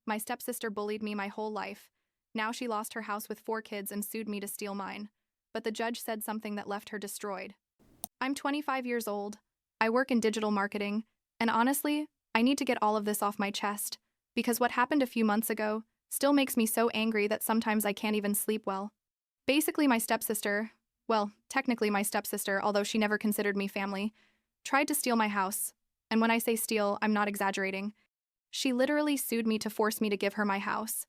My stepsister bullied me my whole life. Now she lost her house with 4 kids and sued me to steal mine. But the judge said something that left her destroyed. I'm 25 years old. I work in digital marketing, and honestly, I need to get all of this off my chest, because what happened a few months ago still makes me so angry that sometimes I can't even sleep well. Basically, my stepsister, well, technically my stepsister, although she never considered me family, tried to steal my house. And when I say steal, I'm not exaggerating. She literally sued me to force me to give her my house.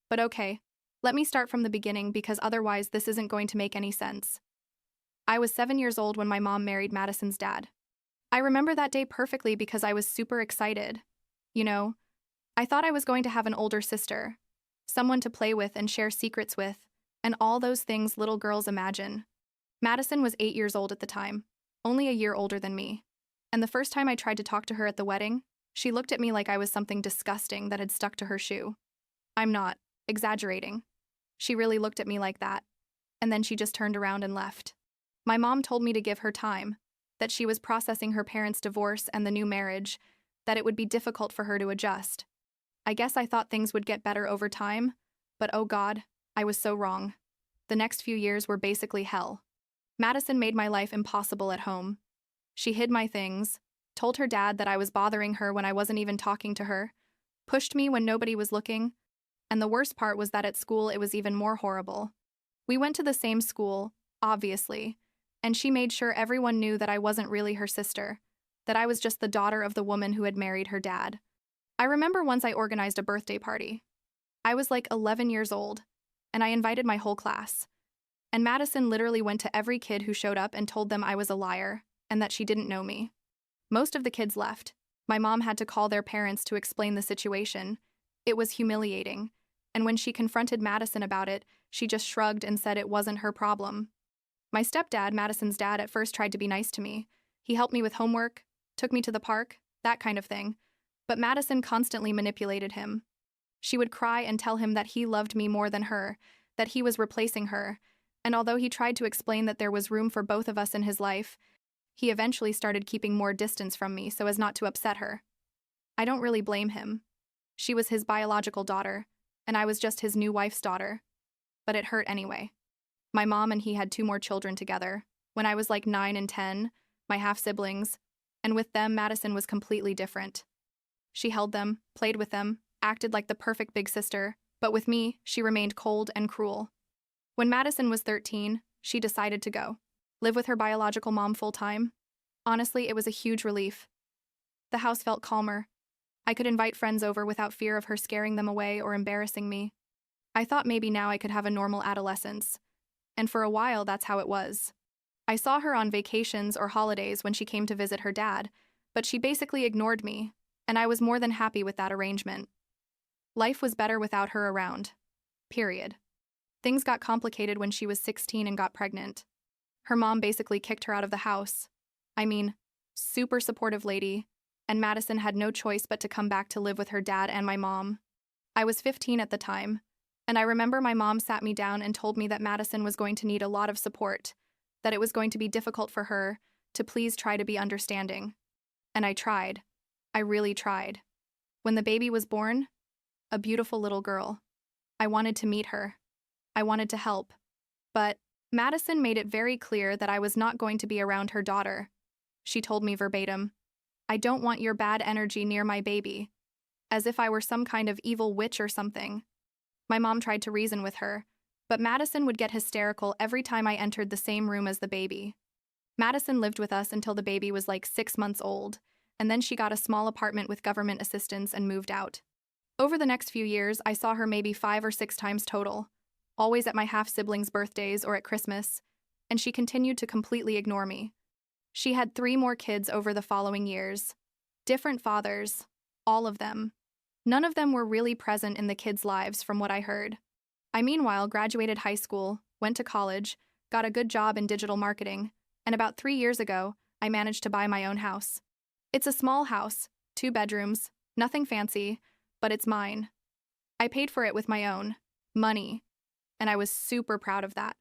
But okay, let me start from the beginning because otherwise this isn't going to make any sense. I was 7 years old when my mom married Madison's dad. I remember that day perfectly because I was super excited. You know, I thought I was going to have an older sister, someone to play with and share secrets with, and all those things little girls imagine. Madison was 8 years old at the time, only a year older than me. And the first time I tried to talk to her at the wedding, she looked at me like I was something disgusting that had stuck to her shoe. I'm not exaggerating. She really looked at me like that. And then she just turned around and left. My mom told me to give her time, that she was processing her parents' divorce and the new marriage, that it would be difficult for her to adjust. I guess I thought things would get better over time, but oh God, I was so wrong. The next few years were basically hell. Madison made my life impossible at home. She hid my things, told her dad that I was bothering her when I wasn't even talking to her, pushed me when nobody was looking, and the worst part was that at school it was even more horrible. We went to the same school, obviously, and she made sure everyone knew that I wasn't really her sister, that I was just the daughter of the woman who had married her dad. I remember once I organized a birthday party. I was like 11 years old, and I invited my whole class. And Madison literally went to every kid who showed up and told them I was a liar and that she didn't know me. Most of the kids left. My mom had to call their parents to explain the situation. It was humiliating, and when she confronted Madison about it, she just shrugged and said it wasn't her problem. My stepdad, Madison's dad, at first tried to be nice to me. He helped me with homework, took me to the park, that kind of thing. But Madison constantly manipulated him. She would cry and tell him that he loved me more than her, that he was replacing her, and although he tried to explain that there was room for both of us in his life, he eventually started keeping more distance from me so as not to upset her. I don't really blame him. She was his biological daughter, and I was just his new wife's daughter. But it hurt anyway. My mom and he had 2 more children together. When I was like 9 and 10, my half-siblings, and with them, Madison was completely different. She held them, played with them, acted like the perfect big sister, but with me, she remained cold and cruel. When Madison was 13, she decided to go live with her biological mom full-time. Honestly, it was a huge relief. The house felt calmer. I could invite friends over without fear of her scaring them away or embarrassing me. I thought maybe now I could have a normal adolescence. And for a while, that's how it was. I saw her on vacations or holidays when she came to visit her dad, but she basically ignored me, and I was more than happy with that arrangement. Life was better without her around. Period. Things got complicated when she was 16 and got pregnant. Her mom basically kicked her out of the house. I mean, super supportive lady, and Madison had no choice but to come back to live with her dad and my mom. I was 15 at the time, and I remember my mom sat me down and told me that Madison was going to need a lot of support, that it was going to be difficult for her, to please try to be understanding. And I tried. I really tried. When the baby was born, a beautiful little girl, I wanted to meet her. I wanted to help. But Madison made it very clear that I was not going to be around her daughter. She told me verbatim, "I don't want your bad energy near my baby," as if I were some kind of evil witch or something. My mom tried to reason with her, but Madison would get hysterical every time I entered the same room as the baby. Madison lived with us until the baby was like 6 months old, and then she got a small apartment with government assistance and moved out. Over the next few years, I saw her maybe 5 or 6 times total, always at my half-siblings' birthdays or at Christmas, and she continued to completely ignore me. She had 3 more kids over the following years. Different fathers, all of them. None of them were really present in the kids' lives from what I heard. I meanwhile graduated high school, went to college, got a good job in digital marketing, and about 3 years ago, I managed to buy my own house. It's a small house, 2 bedrooms, nothing fancy, but it's mine. I paid for it with my own money, and I was super proud of that.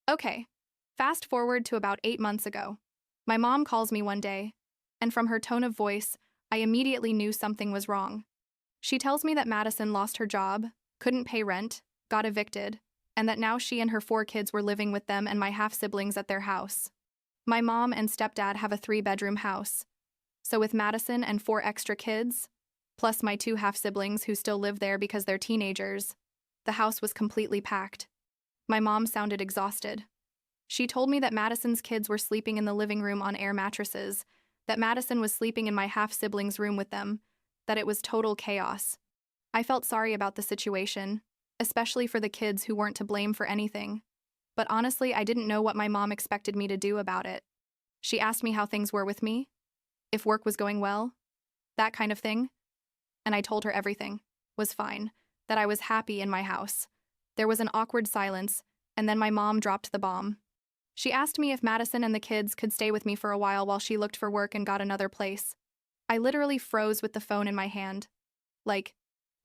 Okay, fast forward to about 8 months ago. My mom calls me one day, and from her tone of voice, I immediately knew something was wrong. She tells me that Madison lost her job, couldn't pay rent, got evicted, and that now she and her 4 kids were living with them and my half-siblings at their house. My mom and stepdad have a 3-bedroom house. So with Madison and 4 extra kids, plus my 2 half-siblings who still live there because they're teenagers, the house was completely packed. My mom sounded exhausted. She told me that Madison's kids were sleeping in the living room on air mattresses, that Madison was sleeping in my half-siblings' room with them, that it was total chaos. I felt sorry about the situation, especially for the kids who weren't to blame for anything. But honestly, I didn't know what my mom expected me to do about it. She asked me how things were with me, if work was going well, that kind of thing. And I told her everything was fine, that I was happy in my house. There was an awkward silence, and then my mom dropped the bomb. She asked me if Madison and the kids could stay with me for a while she looked for work and got another place. I literally froze with the phone in my hand. Like,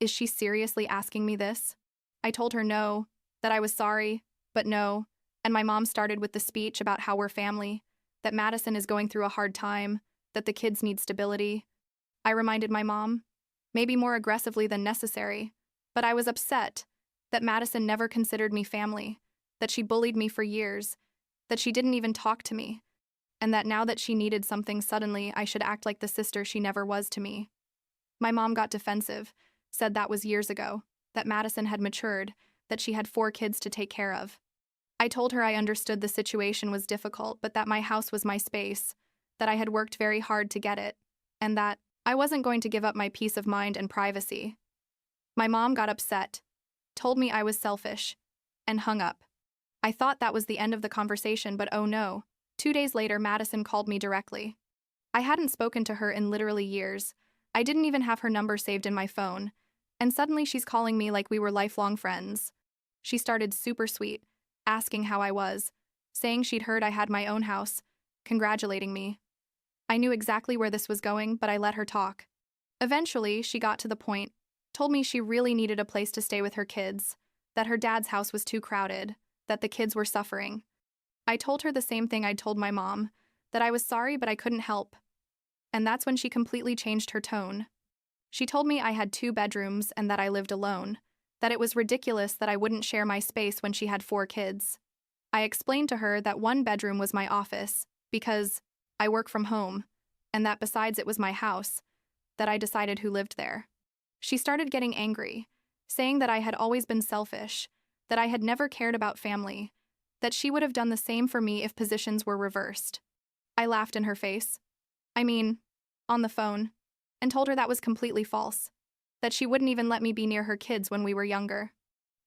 is she seriously asking me this? I told her no, that I was sorry, but no, and my mom started with the speech about how we're family, that Madison is going through a hard time, that the kids need stability. I reminded my mom, maybe more aggressively than necessary, but I was upset that Madison never considered me family, that she bullied me for years, that she didn't even talk to me, and that now that she needed something suddenly, I should act like the sister she never was to me. My mom got defensive, said that was years ago, that Madison had matured, that she had 4 kids to take care of. I told her I understood the situation was difficult, but that my house was my space, that I had worked very hard to get it, and that I wasn't going to give up my peace of mind and privacy. My mom got upset, told me I was selfish, and hung up. I thought that was the end of the conversation, but oh no. 2 days later, Madison called me directly. I hadn't spoken to her in literally years. I didn't even have her number saved in my phone, and suddenly she's calling me like we were lifelong friends. She started super sweet, asking how I was, saying she'd heard I had my own house, congratulating me. I knew exactly where this was going, but I let her talk. Eventually, she got to the point, told me she really needed a place to stay with her kids, that her dad's house was too crowded, that the kids were suffering. I told her the same thing I'd told my mom, that I was sorry but I couldn't help. And that's when she completely changed her tone. She told me I had 2 bedrooms and that I lived alone, that it was ridiculous that I wouldn't share my space when she had 4 kids. I explained to her that 1 bedroom was my office, because I work from home, and that besides it was my house, that I decided who lived there. She started getting angry, saying that I had always been selfish, that I had never cared about family, that she would have done the same for me if positions were reversed. I laughed in her face. On the phone, and told her that was completely false, that she wouldn't even let me be near her kids when we were younger.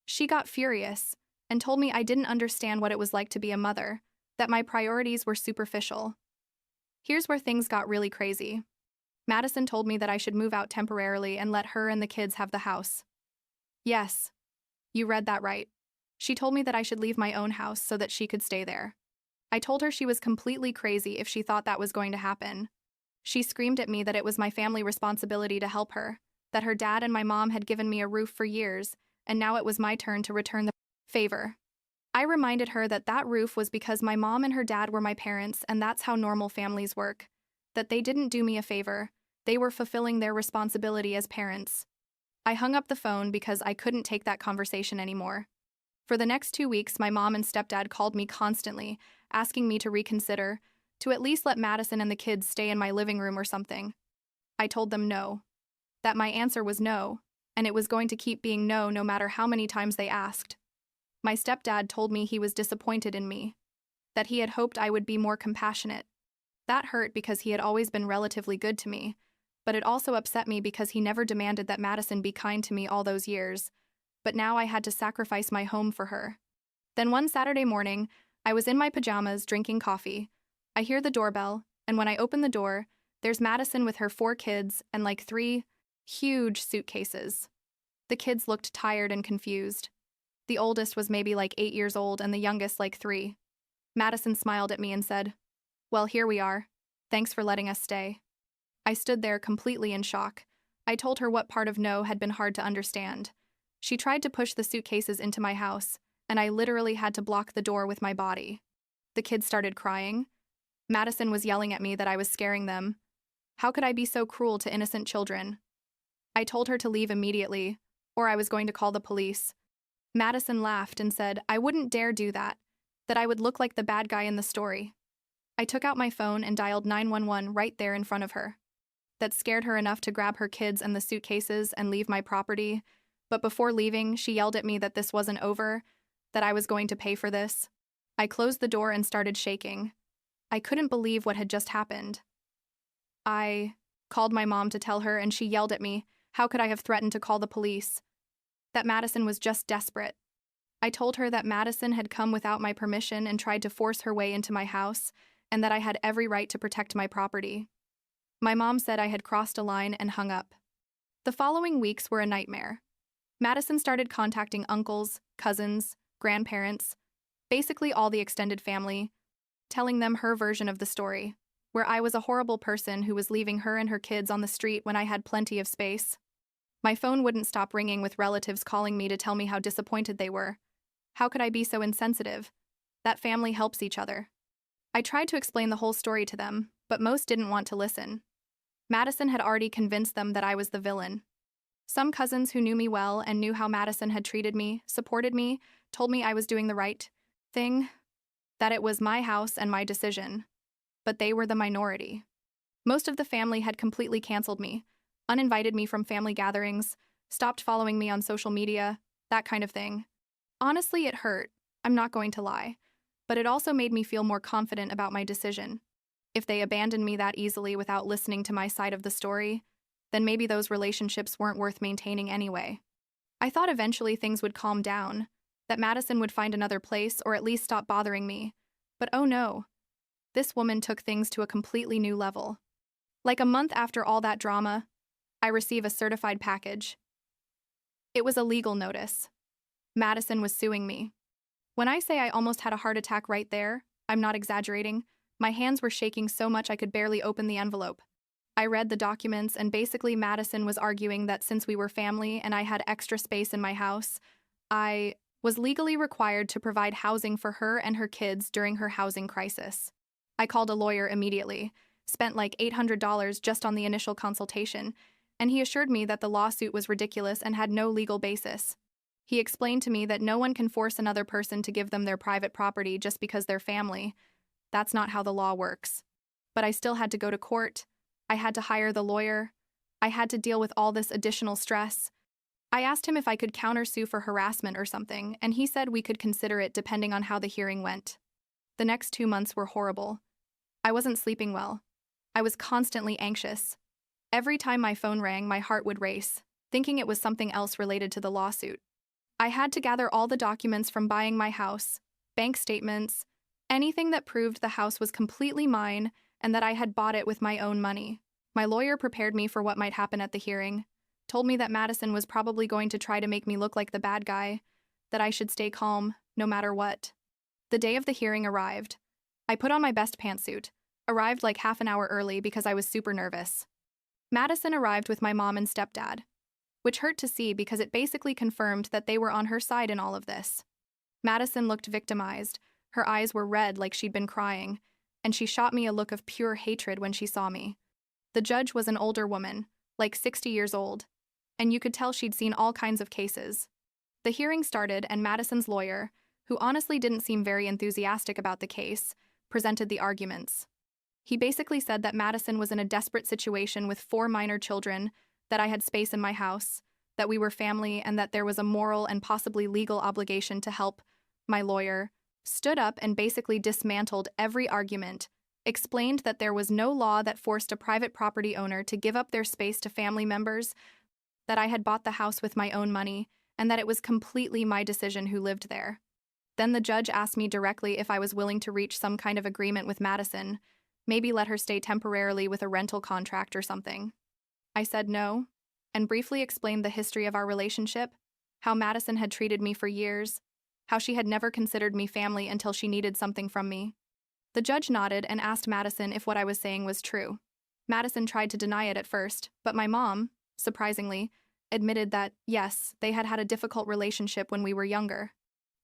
She got furious and told me I didn't understand what it was like to be a mother, that my priorities were superficial. Here's where things got really crazy. Madison told me that I should move out temporarily and let her and the kids have the house. Yes, you read that right. She told me that I should leave my own house so that she could stay there. I told her she was completely crazy if she thought that was going to happen. She screamed at me that it was my family responsibility to help her, that her dad and my mom had given me a roof for years, and now it was my turn to return the favor. I reminded her that that roof was because my mom and her dad were my parents, and that's how normal families work, that they didn't do me a favor, they were fulfilling their responsibility as parents. I hung up the phone because I couldn't take that conversation anymore. For the next 2 weeks, my mom and stepdad called me constantly, asking me to reconsider, to at least let Madison and the kids stay in my living room or something. I told them no. That my answer was no, and it was going to keep being no matter how many times they asked. My stepdad told me he was disappointed in me, that he had hoped I would be more compassionate. That hurt because he had always been relatively good to me, but it also upset me because he never demanded that Madison be kind to me all those years, but now I had to sacrifice my home for her. Then one Saturday morning, I was in my pajamas drinking coffee. I hear the doorbell, and when I open the door, there's Madison with her 4 kids and like 3 huge suitcases. The kids looked tired and confused. The oldest was maybe like 8 years old and the youngest like 3. Madison smiled at me and said, "Well, here we are. Thanks for letting us stay." I stood there completely in shock. I told her what part of no had been hard to understand. She tried to push the suitcases into my house, and I literally had to block the door with my body. The kids started crying. Madison was yelling at me that I was scaring them. How could I be so cruel to innocent children? I told her to leave immediately, or I was going to call the police. Madison laughed and said I wouldn't dare do that, that I would look like the bad guy in the story. I took out my phone and dialed 911 right there in front of her. That scared her enough to grab her kids and the suitcases and leave my property, but before leaving, she yelled at me that this wasn't over, that I was going to pay for this. I closed the door and started shaking. I couldn't believe what had just happened. I called my mom to tell her, and she yelled at me. How could I have threatened to call the police? That Madison was just desperate. I told her that Madison had come without my permission and tried to force her way into my house, and that I had every right to protect my property. My mom said I had crossed a line and hung up. The following weeks were a nightmare. Madison started contacting uncles, cousins, grandparents, basically all the extended family, telling them her version of the story, where I was a horrible person who was leaving her and her kids on the street when I had plenty of space. My phone wouldn't stop ringing with relatives calling me to tell me how disappointed they were. How could I be so insensitive? That family helps each other. I tried to explain the whole story to them, but most didn't want to listen. Madison had already convinced them that I was the villain. Some cousins who knew me well and knew how Madison had treated me, supported me, told me I was doing the right thing, that it was my house and my decision. But they were the minority. Most of the family had completely canceled me, uninvited me from family gatherings, stopped following me on social media, that kind of thing. Honestly, it hurt, I'm not going to lie, but it also made me feel more confident about my decision. If they abandoned me that easily without listening to my side of the story, then maybe those relationships weren't worth maintaining anyway. I thought eventually things would calm down, that Madison would find another place or at least stop bothering me. But oh no, this woman took things to a completely new level. Like a month after all that drama, I receive a certified package. It was a legal notice. Madison was suing me. When I say I almost had a heart attack right there, I'm not exaggerating. My hands were shaking so much I could barely open the envelope. I read the documents, and basically Madison was arguing that since we were family and I had extra space in my house, I was legally required to provide housing for her and her kids during her housing crisis. I called a lawyer immediately, spent like $800 just on the initial consultation, and he assured me that the lawsuit was ridiculous and had no legal basis. He explained to me that no one can force another person to give them their private property just because they're family. That's not how the law works. But I still had to go to court. I had to hire the lawyer. I had to deal with all this additional stress. I asked him if I could countersue for harassment or something, and he said we could consider it depending on how the hearing went. The next 2 months were horrible. I wasn't sleeping well. I was constantly anxious. Every time my phone rang, my heart would race, thinking it was something else related to the lawsuit. I had to gather all the documents from buying my house, bank statements, anything that proved the house was completely mine and that I had bought it with my own money. My lawyer prepared me for what might happen at the hearing, told me that Madison was probably going to try to make me look like the bad guy, that I should stay calm, no matter what. The day of the hearing arrived. I put on my best pantsuit, arrived like half an hour early because I was super nervous. Madison arrived with my mom and stepdad, which hurt to see because it basically confirmed that they were on her side in all of this. Madison looked victimized. Her eyes were red like she'd been crying, and she shot me a look of pure hatred when she saw me. The judge was an older woman, like 60 years old, and you could tell she'd seen all kinds of cases. The hearing started, and Madison's lawyer, who honestly didn't seem very enthusiastic about the case, presented the arguments. He basically said that Madison was in a desperate situation with 4 minor children, that I had space in my house, that we were family, and that there was a moral and possibly legal obligation to help. My lawyer stood up and basically dismantled every argument, explained that there was no law that forced a private property owner to give up their space to family members, that I had bought the house with my own money, and that it was completely my decision who lived there. Then the judge asked me directly if I was willing to reach some kind of agreement with Madison, maybe let her stay temporarily with a rental contract or something. I said no, and briefly explained the history of our relationship, how Madison had treated me for years, how she had never considered me family until she needed something from me. The judge nodded and asked Madison if what I was saying was true. Madison tried to deny it at first, but my mom, surprisingly, admitted that, yes, they had had a difficult relationship when we were younger.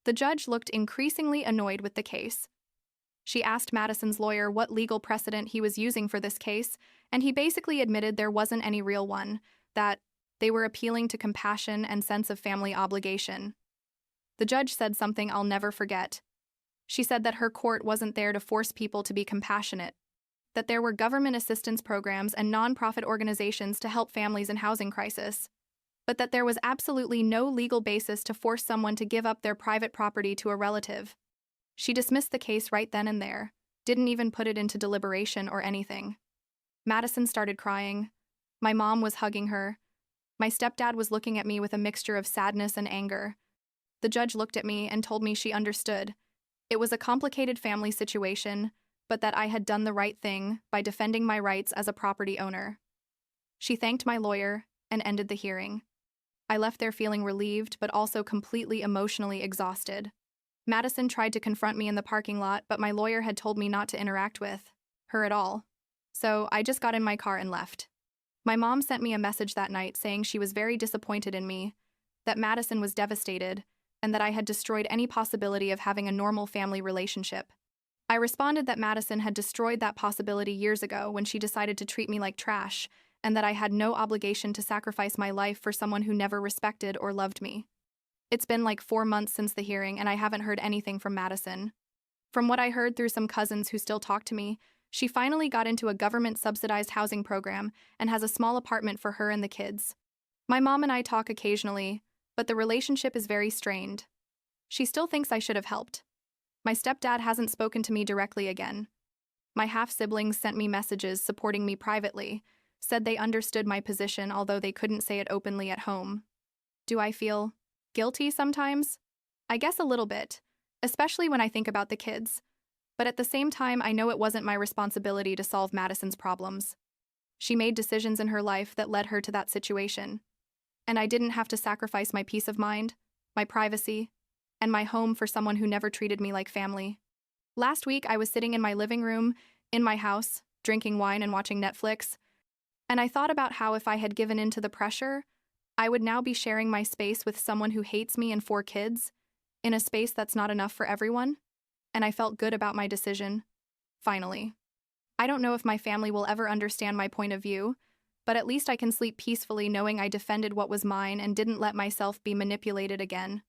The judge looked increasingly annoyed with the case. She asked Madison's lawyer what legal precedent he was using for this case, and he basically admitted there wasn't any real one, that They were appealing to compassion and sense of family obligation. The judge said something I'll never forget. She said that her court wasn't there to force people to be compassionate, that there were government assistance programs and nonprofit organizations to help families in housing crisis, but that there was absolutely no legal basis to force someone to give up their private property to a relative. She dismissed the case right then and there, didn't even put it into deliberation or anything. Madison started crying. My mom was hugging her. My stepdad was looking at me with a mixture of sadness and anger. The judge looked at me and told me she understood. It was a complicated family situation, but that I had done the right thing by defending my rights as a property owner. She thanked my lawyer and ended the hearing. I left there feeling relieved, but also completely emotionally exhausted. Madison tried to confront me in the parking lot, but my lawyer had told me not to interact with her at all. So I just got in my car and left. My mom sent me a message that night saying she was very disappointed in me, that Madison was devastated, and that I had destroyed any possibility of having a normal family relationship. I responded that Madison had destroyed that possibility years ago when she decided to treat me like trash, and that I had no obligation to sacrifice my life for someone who never respected or loved me. It's been like 4 months since the hearing, and I haven't heard anything from Madison. From what I heard through some cousins who still talk to me, she finally got into a government-subsidized housing program and has a small apartment for her and the kids. My mom and I talk occasionally, but the relationship is very strained. She still thinks I should have helped. My stepdad hasn't spoken to me directly again. My half-siblings sent me messages supporting me privately, said they understood my position although they couldn't say it openly at home. Do I feel guilty sometimes? I guess a little bit, especially when I think about the kids. But at the same time, I know it wasn't my responsibility to solve Madison's problems. She made decisions in her life that led her to that situation. And I didn't have to sacrifice my peace of mind, my privacy, and my home for someone who never treated me like family. Last week, I was sitting in my living room, in my house, drinking wine and watching Netflix, and I thought about how if I had given in to the pressure, I would now be sharing my space with someone who hates me and 4 kids, in a space that's not enough for everyone, and I felt good about my decision. Finally. I don't know if my family will ever understand my point of view, but at least I can sleep peacefully knowing I defended what was mine and didn't let myself be manipulated again.